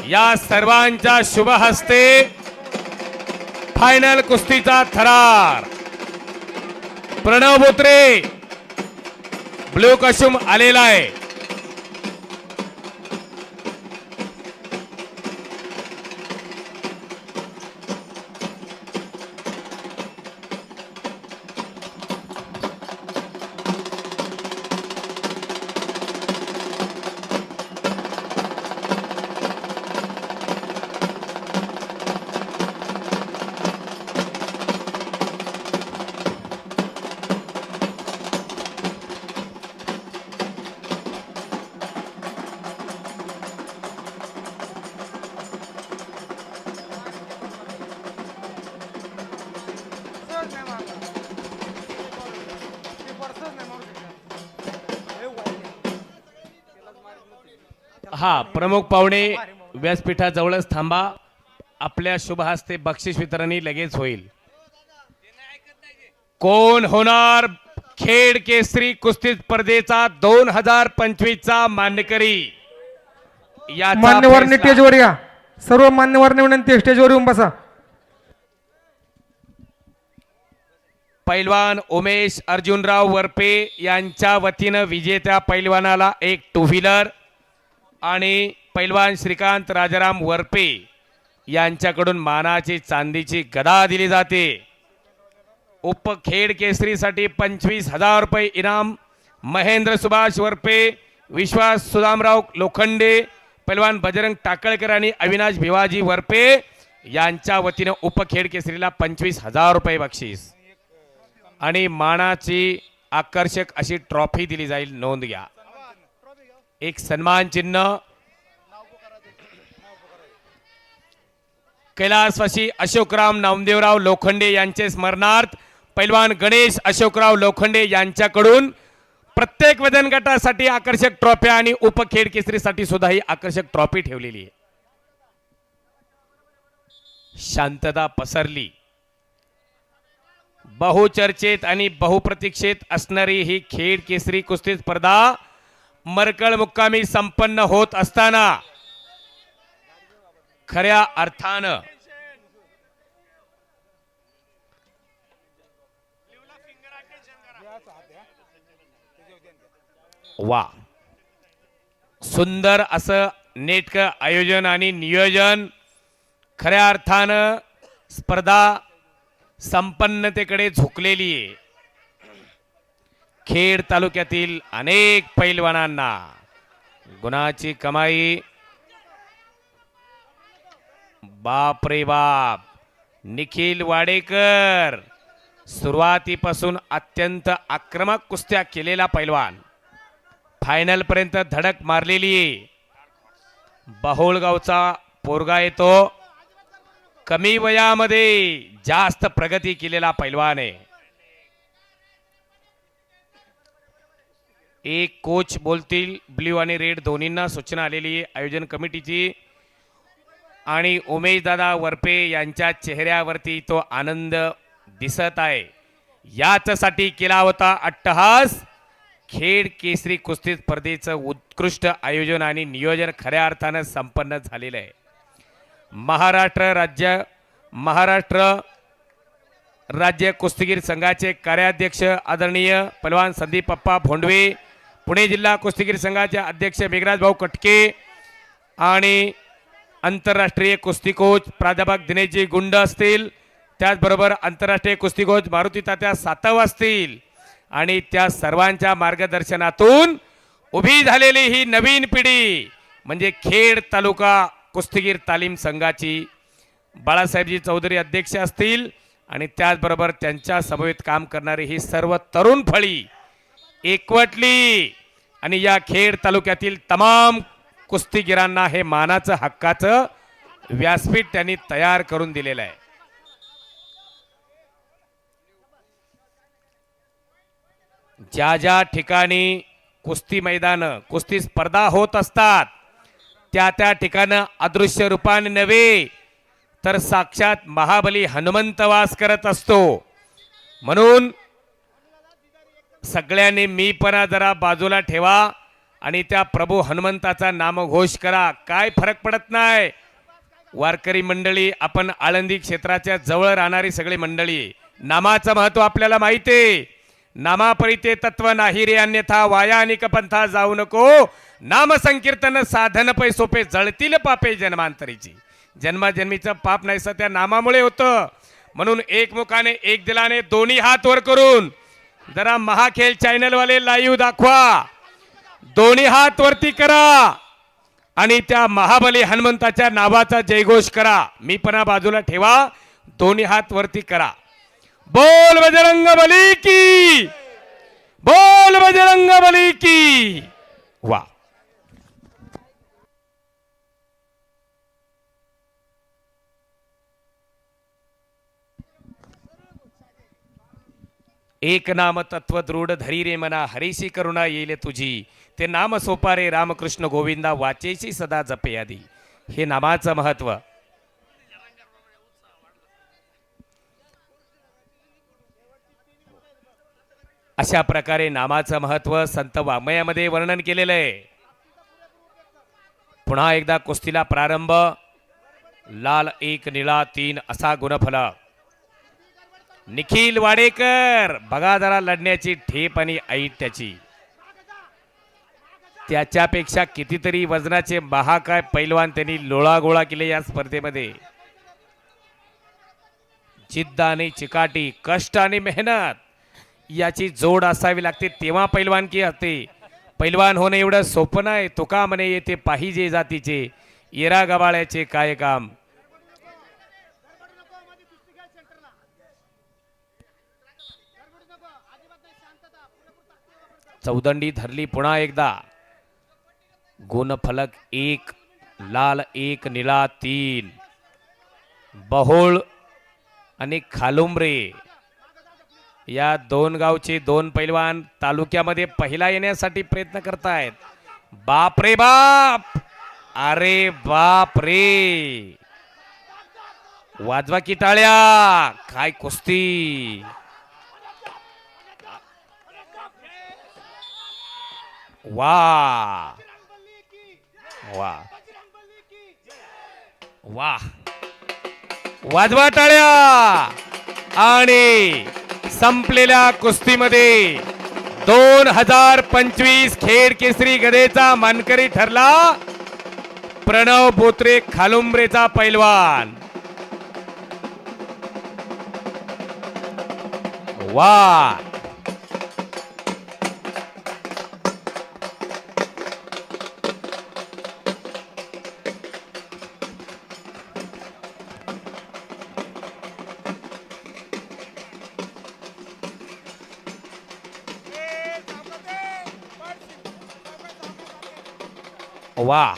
या सर्वांच्या शुभ हस्ते फायनल कुस्तीचा थरार प्रणव बोत्रे ब्ल्यू कॉस्ट्यूम आलेला आहे. हा प्रमुख पाहुणे व्यासपीठाजवळच थांबा. आपल्या शुभ हस्ते बक्षीस वितरणी लगेच होईल. कोण होणार खेड केसरी कुस्ती स्पर्धेचा 2025 चा मानकरी? मान्यवरांनी स्टेजवर या. सर्व मान्यवरांनी विनंती स्टेजवर येऊन बसा. पैलवान उमेश अर्जुनराव वरपे यांच्या वतीनं विजेत्या पैलवानाला एक टू व्हीलर आणि पैलवान श्रीकांत राजाराम वरपे यांच्याकडून मानाची चांदीची गदा दिली जाते. उपखेड केसरीसाठी 25,000 रुपये इनाम. महेंद्र सुभाष वरपे, विश्वास सुदामराव लोखंडे, पैलवान बजरंग टाकळकर आणि अविनाश भिवाजी वरपे यांच्या वतीनं उपखेड केसरीला 25,000 रुपये बक्षीस आणि मानाची आकर्षक अशी ट्रॉफी दिली जाईल. नोंद घ्या. एक सन्मान चिन्ह. कैलासवासी अशोकराव नामदेवराव लोखंडे यांचे स्मरणार्थ पैलवान गणेश अशोकराव लोखंडे यांच्याकडून प्रत्येक वजन गटासाठी आकर्षक ट्रॉफी आणि उपखेड केसरीसाठी सुद्धा ही आकर्षक ट्रॉफी ठेवलेली आहे. शांतता पसरली. बहुचर्चेत आणि बहुप्रतीक्षित असणारी ही खेड केसरी कुस्ती स्पर्धा मरकळ मुक्कामी संपन्न होत असताना खऱ्या अर्थानं वा सुंदर असं नेटकं आयोजन आणि नियोजन. खऱ्या अर्थानं स्पर्धा संपन्नतेकडे झुकलेली आहे. खेड तालुक्यातील अनेक पैलवानांना गुणाची कमाई. बाप रे बाप. निखिल वाडेकर सुरुवातीपासून अत्यंत आक्रमक कुस्त्या केलेला पैलवान, फायनल पर्यंत धडक मारलेली. बाहुळगावचा पोरगा येतो. कमी वयामध्ये जास्त प्रगती केलेला पैलवान आहे. एक कोच बोलतील. ब्ल्यू आणि रेड दोन्हींना सूचना आलेली आहे आयोजन कमिटीची. आणि उमेश दादा वरपे यांच्या चेहऱ्यावरती तो आनंद दिसत आहे. याच्यासाठी केला होता अट्टहास. खेड केसरी कुस्ती स्पर्धेचं उत्कृष्ट आयोजन आणि नियोजन खऱ्या अर्थानं संपन्न झालेलं आहे. महाराष्ट्र राज्य कुस्तीगीर संघाचे कार्याध्यक्ष आदरणीय पैलवान संदीप पप्पा भोंडवे, पुणे जिल्हा कुस्तीगीर संघाचे अध्यक्ष मेघराज भाऊ कटके आणि आंतरराष्ट्रीय कुस्ती कोच प्राध्यापक दिनेशजी गुंड असतील. त्याचबरोबर आंतरराष्ट्रीय कुस्ती कोच मारुती तात्या सातव असतील. आणि त्या सर्वांच्या मार्गदर्शनातून उभी झालेली ही नवीन पिढी म्हणजे खेड तालुका कुस्तीगीर तालीम संघाची बाळासाहेबजी चौधरी अध्यक्ष असतील. आणि त्याचबरोबर त्यांच्या समवेत काम करणारी ही सर्व तरुण फळी एकवटली आणि या खेड तालुक्यातील तमाम कुस्तीगिरांना हे मानाचं हक्काचं व्यासपीठ त्यांनी तयार करून दिलेलं आहे. ज्या ज्या ठिकाणी कुस्ती मैदान कुस्ती स्पर्धा होत असतात त्या त्या ठिकाणी अदृश्य रूपाने नव्हे तर साक्षात महाबली हनुमंत वास करत असतो. म्हणून सगळ्यांनी मीपणा जरा बाजूला ठेवा आणि त्या प्रभू हनुमंताचा नामघोष करा. काय फरक पडत नाही. वारकरी मंडळी, आपण आळंदी क्षेत्राच्या जवळ राहणारी सगळी मंडळी, नामाचं महत्व आपल्याला माहिती आहे. नामापरिते तत्व नाही रे अन्यथा वाया अनिक पंथा जाऊ नको. नाम संकीर्तन साधन पै सोपे जळतील पापे जन्मांतरीची. जन्माजन्मीचं पाप नाहीसं त्या नामामुळे होतं. म्हणून एक मुखाने एक दिलाने दोन्ही हात वर करून जरा महाखेल चॅनलवाले लाईव्ह दाखवा. दोन्ही हात वरती करा आणि त्या महाबली हनुमंताच्या नावाचा जयघोष करा. मी पणा बाजूला ठेवा, दोन्ही हात वरती करा. बोल बजरंग बली की, बोल बजरंग बली की. वा, एक नाम तत्व दृढ धरी रे मना, हरीशी करुणा येईल तुझी. ते नाम सोपारे रामकृष्ण गोविंदा, वाचेशी सदा जपे आधी. हे नामाचं महत्व. अशा प्रकारे नामाचं महत्व संत वाङ्मयामध्ये वर्णन केलेलं आहे. पुन्हा एकदा कुस्तीला प्रारंभ. लाल 1 निळा 3 असा गुणफलक. निखिल वाडेकर बघा जरा लढण्याची ठेप आणि ऐट त्याची. त्याच्यापेक्षा कितीतरी वजनाचे महाकाय पैलवान त्यांनी लोळागोळा केले या स्पर्धेमध्ये. जिद्द आणि चिकाटी, कष्ट आणि मेहनत याची जोड असावी लागते, तेव्हा पैलवानकी असते. पैलवान होणे एवढं सोपं नाही. तुका म्हणे येते पाहिजे जातीचे, येरा गबाळ्याचे काय काम. चौदंडी धरली पुन्हा एकदा. गुणफलक 1, लाल 1 निळा 3. बहोळ आणि खालुंबरे या दोन गावचे दोन पैलवान तालुक्यामध्ये पहिला येण्यासाठी प्रयत्न करतायत. बाप रे बाप, अरे बाप रे. वाजवा की टाळ्या. काय कुस्ती. वा वा वा, वाजवा टाळ्या. आणि संपलेल्या कुस्तीमध्ये 2025 खेड केसरी गदेचा मानकरी ठरला प्रणव बोत्रे खालुंबरेचा पैलवान. वा, वाह.